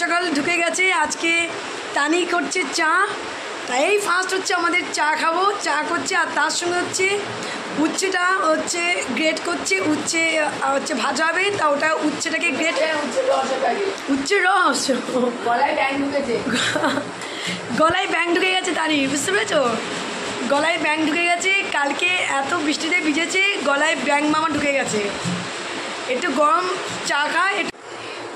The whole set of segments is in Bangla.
সকাল ঢুকে গেছে। আজকে তানি করছে চা, তাই এই ফার্স্ট হচ্ছে আমাদের চা খাবো। চা করছে আর তার সঙ্গে হচ্ছে উচ্ছেটা হচ্ছে গ্রেট করছে। উচ্ছে হচ্ছে ভাজা হবে, তা ওটা উচ্ছেটাকে গ্রেট উচ্ছের রস গলায় ব্যাং ঢুকেছে, গলায় ব্যাং ঢুকে গেছে তানি, বুঝতে পেরেছো? গলায় ব্যাং ঢুকে গেছে, কালকে এত বৃষ্টিতে ভিজেছে, গলায় ব্যাং মামা ঢুকে গেছে। একটু গরম চা খায়।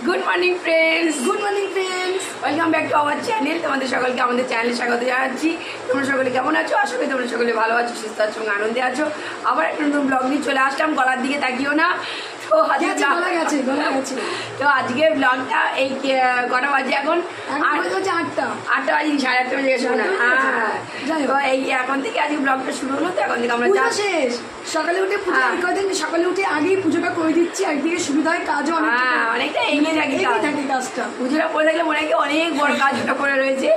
Good morning friends, good morning friends, welcome back to our channel. তোমাদের সকলকে আমাদের চ্যানেলে স্বাগত জানাচ্ছি। তোমরা সকলে কেমন আছো? আশা করি তোমরা সকলে ভালো আছো, সুস্থ আছো, আনন্দে আছো। আবার একটা নতুন ব্লগ নিয়ে চলে আসলাম। গলার দিকে তাকিও না। তো আজকে ব্লগটা এই কটা বাজে এখন? 8টা বাজে, 8:30 বাজে গেছে না? তো এই এখন থেকে আজকে ব্লগটা শুরু হলো। তো এখন থেকে আমরা শেষ সকালে উঠে সকালে উঠে আগেই পুজোটা করে দিচ্ছি, একদিকে সুবিধা হয়, কাজও অনেকটা এগিয়ে থাকে কাজটা। পুজোটা করে থাকলে মনে হয় কি অনেক বড় কাজ ওটা করে রয়েছে।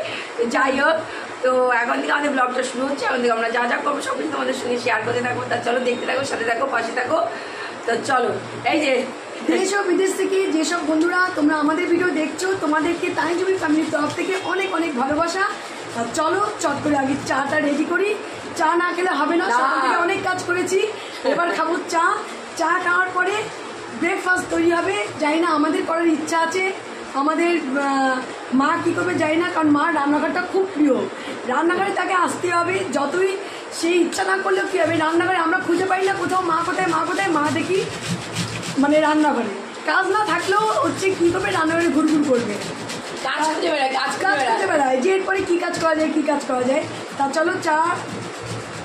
যাই হোক, তো এখন থেকে আমাদের ব্লগটা শুরু হচ্ছে। এখন থেকে আমরা যা যা করবো সব কিছু তোমাদের সঙ্গে শেয়ার করতে থাকবো। তা চলো দেখতে থাকো, সাথে থাকো, পাশে থাকো। তো চলো, এই যে দেশ ও বিদেশ থেকে যেসব বন্ধুরা তোমরা আমাদের ভিডিও দেখছো, তোমাদেরকে তানিজুবি ফ্যামিলির তরফ থেকে অনেক অনেক ভালোবাসা। আর চলো চট করে আগে চাটা রেডি করি। চা না খেলে হবে না, সকাল থেকে অনেক কাজ করেছি, এবার খাবো চা। চা খাওয়ার পরে ব্রেকফাস্ট তৈরি হবে। জানি না, আমাদের করার ইচ্ছা আছে। আমাদের মা কী করবে জানি না, কারণ মা রান্নাঘরটা খুব প্রিয়। রান্নাঘরে তাকে আসতে হবে, যতই সেই ইচ্ছা না করলেও কী হবে, রান্নাঘরে আমরা খুঁজে পাই না কোথাও মা কোথায়, মা কোথায়, মা দেখি মানে রান্নাঘরে। কাজ না থাকলেও হচ্ছে কী করবে, রান্নাঘরে ঘুরঘুর করবে, কাজ খুঁজে বেড়ায় যে এরপরে কী কাজ করা যায়, কী কাজ করা যায়। তা চলো চা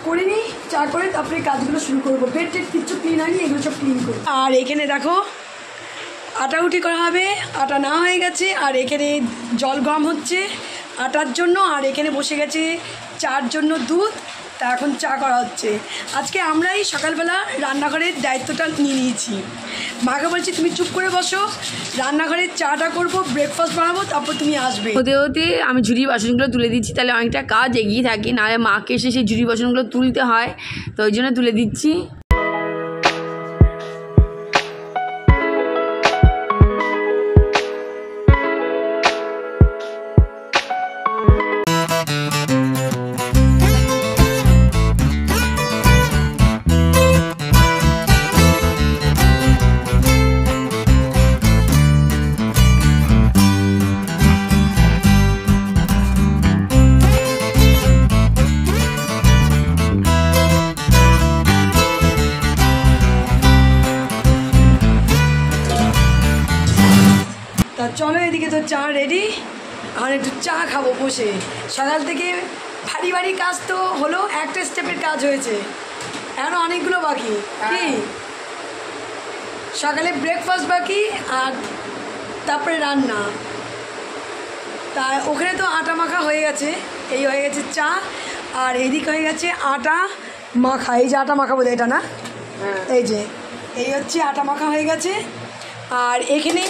করে নিই, চা করে তারপরে কাজগুলো শুরু করবো। বেড টেড কিচ্ছু ক্লিন হয়নি, এগুলো সব ক্লিন করবো। আর এখানে দেখো আটা উঠি করা হবে, আটা না হয়ে গেছে। আর এখানে জল গরম হচ্ছে আটার জন্য, আর এখানে বসে গেছে চার জন্য দুধ। তা এখন চা করা হচ্ছে। আজকে আমরাই সকালবেলা রান্নাঘরের দায়িত্বটা নিয়ে নিয়েছি। মাকে বলছি তুমি চুপ করে বসো, রান্নাঘরের চাটা করবো, ব্রেকফাস্ট বানাবো, তারপর তুমি আসবে। হতে হতে আমি ঝুড়ি বাসনগুলো তুলে দিচ্ছি, তাহলে অনেকটা কাজ এগিয়ে থাকে, নাহলে মাকে এসে সেই ঝুড়ি বাসনগুলো তুলতে হয়। তো ওই জন্য তুলে দিচ্ছি। চলো, এদিকে তো চা রেডি, আর একটু চা খাবো বসে। সকাল থেকে ভারী ভারী কাজ তো হলো, একটা স্টেপের কাজ হয়েছে, এখন অনেকগুলো বাকি। কি সকালে ব্রেকফাস্ট বাকি, আর তারপরে রান্না। তা ওখানে তো আটা মাখা হয়ে গেছে, এই হয়ে গেছে চা। আর এদিকে হয়ে গেছে আটা মাখা, এই যে আটা মাখা বোধ এটা না, এই যে এই হচ্ছে আটা মাখা হয়ে গেছে। আর এখানে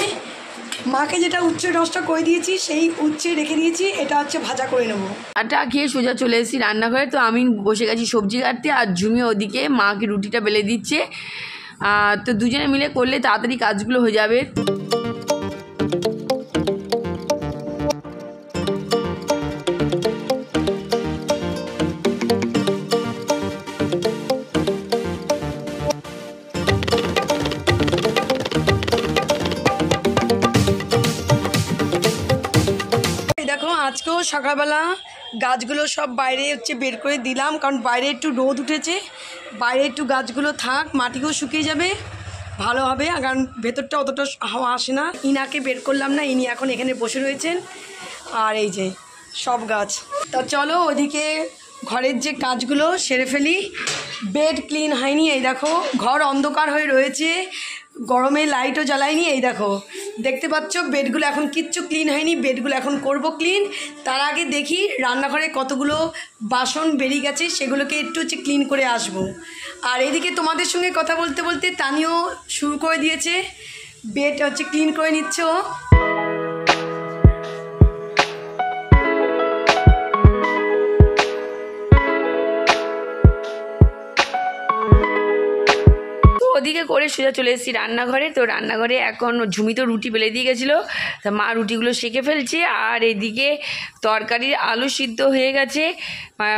মাকে যেটা উচ্ছে রসটা করে দিয়েছি, সেই উচ্ছে রেখে দিয়েছি, এটা হচ্ছে ভাজা করে নেবো। আটা খেয়ে সোজা চলে এসেছি রান্নাঘরে। তো আমি বসে গেছি সবজি কাটতে, আর ঝুমি ওদিকে মাকে রুটিটা বেলে দিচ্ছে। তো দুজনে মিলে করলে তাড়াতাড়ি কাজগুলো হয়ে যাবে। আজকেও সকালবেলা গাছগুলো সব বাইরে হচ্ছে বের করে দিলাম, কারণ বাইরে একটু রোদ উঠেছে, বাইরে একটু গাছগুলো থাক, মাটিগুলো শুকিয়ে যাবে, ভালো হবে। কারণ ভেতরটা অতটা হাওয়া আসে না। ইনাকে বের করলাম না, ইনি এখন এখানে বসে রয়েছেন। আর এই যে সব গাছ। তা চলো ওদিকে ঘরের যে কাজগুলো সেরে ফেলি। বেড ক্লিন হয়নি, এই দেখো ঘর অন্ধকার হয়ে রয়েছে, গরমে লাইটও জ্বালায়নি। এই দেখো দেখতে পাচ্ছ বেডগুলো এখন কিচ্ছু ক্লিন হয়নি, বেডগুলো এখন করব ক্লিন। তার আগে দেখি রান্নাঘরে কতগুলো বাসন বেরিয়ে গেছে, সেগুলোকে একটু হচ্ছে ক্লিন করে আসব। আর এদিকে তোমাদের সঙ্গে কথা বলতে বলতে তানিও শুরু করে দিয়েছে, বেড হচ্ছে ক্লিন করে নিচ্ছে ও। ওদিকে করে সোজা চলে এসেছি রান্নাঘরে। তো রান্নাঘরে এখন ঝুমি তো রুটি বেলে দিয়ে গেছিলো, তা মা রুটিগুলো সেঁকে ফেলছে। আর এদিকে তরকারির আলু সিদ্ধ হয়ে গেছে,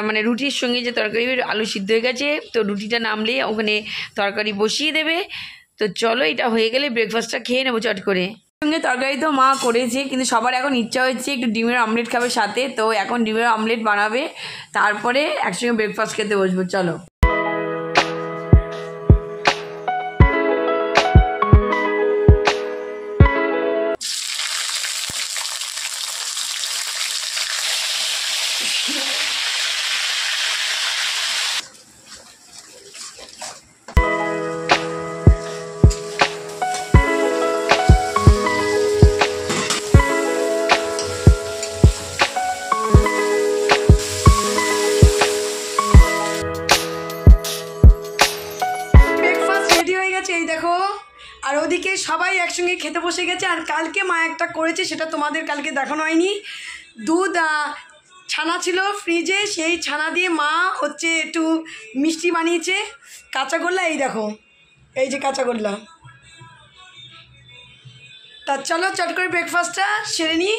মানে রুটির সঙ্গে যে তরকারি আলু সিদ্ধ হয়ে গেছে। তো রুটিটা নামলে ওখানে তরকারি বসিয়ে দেবে। তো চলো এটা হয়ে গেলে ব্রেকফাস্টটা খেয়ে নেবো চট করে। সঙ্গে তরকারি তো মা করেছে, কিন্তু সবার এখন ইচ্ছা হচ্ছে একটু ডিমের অমলেট খাবে সাথে। তো এখন ডিমের অমলেট বানাবে, তারপরে একসঙ্গে ব্রেকফাস্ট খেতে বসবো। চলো। এই দেখো, আর ওদিকে সবাই একসঙ্গে খেতে বসে গেছে। আর কালকে মা একটা করেছে, সেটা তোমাদের কালকে দেখানো হয়নি। দুধ ছানা ছিল ফ্রিজে, সেই ছানা দিয়ে মা হচ্ছে একটু মিষ্টি বানিয়েছে, কাঁচাগোল্লা। এই দেখো, এই যে কাঁচাগোল্লা। তা চলো চট করে ব্রেকফাস্টটা সেরে নিই।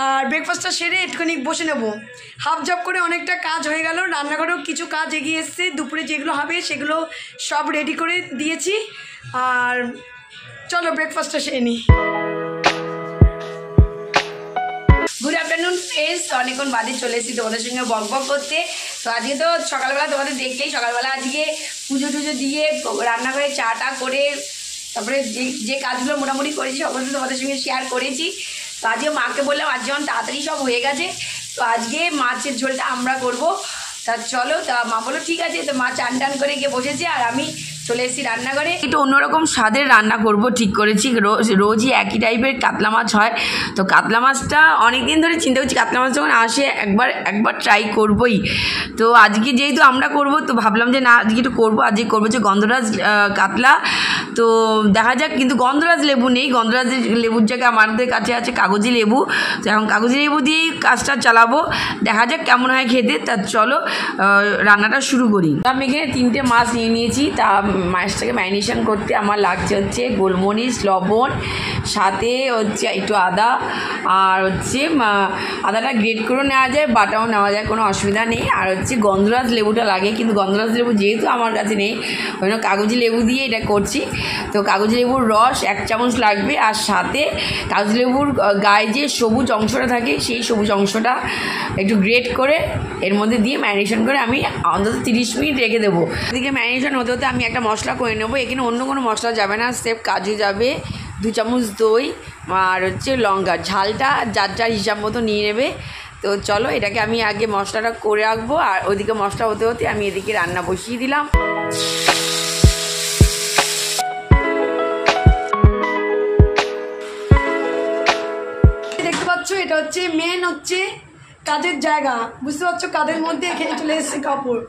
আর ব্রেকফাস্টটা সেরে একটুখানি বসে নেব। হাফ জব করে অনেকটা কাজ হয়ে গেল, রান্নাঘরেও কিছু কাজ এগিয়ে এসছে। দুপুরে যেগুলো হবে সেগুলো সব রেডি করে দিয়েছি। আর চলো ব্রেকফাস্টটা সেরে নিই। গুড আফটারনুন ফ্রেন্ডস, অনেকক্ষণ বাদে চলে এসেছি তোমাদের সঙ্গে বক বক করতে। তো আজকে তো সকালবেলা তোমাদের দেখলেই, সকালবেলা আজকে পুজো টুজো দিয়ে রান্নাঘরে চাটা করে তারপরে যে কাজগুলো মোটামুটি করেছি সকলে তোমাদের সঙ্গে শেয়ার করেছি। তো আজকে মাকে বললাম আজ যেমন তাড়াতাড়ি সব হয়ে গেছে, তো আজকে মাছের ঝোলটা আমরা করব। তা চলো, তা মা বলো ঠিক আছে। তো মা চান টান করে গিয়ে বসেছে, আর আমি চলে এসেছি রান্নাঘরে। একটু অন্যরকম স্বাদের রান্না করব ঠিক করেছি। রোজই একই টাইপের কাতলা মাছ হয়, তো কাতলা মাছটা অনেক দিন ধরে চিন্তা করছি, কাতলা মাছ যখন আসে একবার ট্রাই করবই। তো আজকে যেহেতু আমরা করব, তো ভাবলাম যে না আজকে একটু করবো। আজকে করবো যে গন্ধরাজ কাতলা। তো দেখা যাক, কিন্তু গন্ধরাজ লেবু নেই। গন্ধরাজ লেবুর জায়গায় আমাদের কাছে আছে কাগজি লেবু। তো এখন কাগজি লেবু দিয়েই কাজটা চালাবো, দেখা যাক কেমন হয় খেতে। তা চলো রান্নাটা শুরু করি। আমি এখানে 3টে মাছ নিয়ে নিয়েছি। তা মাছটাকে ম্যারিনেশন করতে আমার লাগছে হচ্ছে গোলমরিচ, লবণ, সাথে হচ্ছে একটু আদা। আর হচ্ছে আদাটা গ্রেট করেও নেওয়া যায়, বাটাও নেওয়া যায়, কোনো অসুবিধা নেই। আর হচ্ছে গন্ধরাজ লেবুটা লাগে, কিন্তু গন্ধরাজ লেবু যেহেতু আমার কাছে নেই, ওই জন্য কাগজি লেবু দিয়ে এটা করছি। তো কাগজি লেবুর রস 1 চামচ লাগবে। আর সাথে কাগজি লেবুর গায়ে যে সবুজ অংশটা থাকে, সেই সবুজ অংশটা একটু গ্রেট করে এর মধ্যে দিয়ে ম্যারিনেশন করে আমি অন্তত 30 মিনিট রেখে দেবো। এদিকে ম্যারিনেশন হতে হতে আমি একটা মশলা করে নেবো। এখানে অন্য কোনো মশলা যাবে না, স্রেফ কাজু যাবে, 2 চামচ দই, আর হচ্ছে লঙ্কা। ঝালটা যার যার হিসাব মতো নিয়ে নেবে। তো চলো এটাকে আমি আগে মশলাটা করে রাখবো, আর ওইদিকে মশলা হতে হতে আমি এদিকে রান্না বসিয়ে দিলাম। দেখতে পাচ্ছ, এটা হচ্ছে মেন হচ্ছে কাজের জায়গা, বুঝতে পারছো? কাদের মধ্যে এখানে চলে এসেছে কাপড়।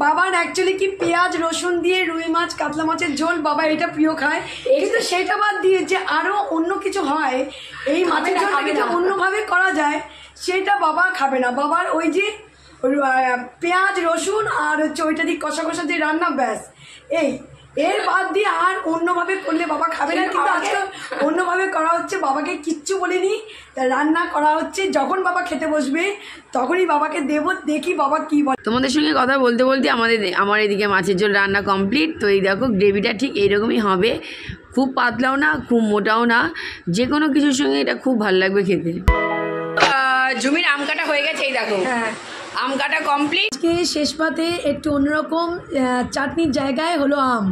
বাবার অ্যাকচুয়ালি কি পেঁয়াজ রসুন দিয়ে রুই মাছ কাতলা মাছের ঝোল, বাবা এটা প্রিয় খায়। কিন্তু সেটা বাদ দিয়ে যে আরও অন্য কিছু হয়, এই মাছের ঝোলটাকে যে অন্যভাবে করা যায়, সেটা বাবা খাবে না। বাবার ওই যে পেঁয়াজ রসুন আর হচ্ছে ওইটা দিয়ে কষা কষা যে রান্না, ব্যাস এই এর বাদ দিয়ে আর অন্যভাবে করলে বাবা খাবে না। কিন্তু আজকে অন্যভাবে করা হচ্ছে, বাবাকে কিচ্ছু বলিনি, রান্না করা হচ্ছে। যখন বাবা খেতে বসবে তখনই বাবাকে দেবো, দেখি বাবা কি বলে। তোমাদের সঙ্গে কথা বলতে বলতে আমার এদিকে মাছের ঝোল রান্না কমপ্লিট। তো এই দেখো গ্রেভিটা ঠিক এইরকমই হবে, খুব পাতলাও না খুব মোটাও না, যে কোনো কিছুর সঙ্গে এটা খুব ভালো লাগবে খেতে। ঝুমির আম কাটা হয়ে গেছে, এই দেখো আম কাটা কমপ্লিট। আজকে শেষ পাতে একটু অন্যরকম চাটনির জায়গায় হলো আম।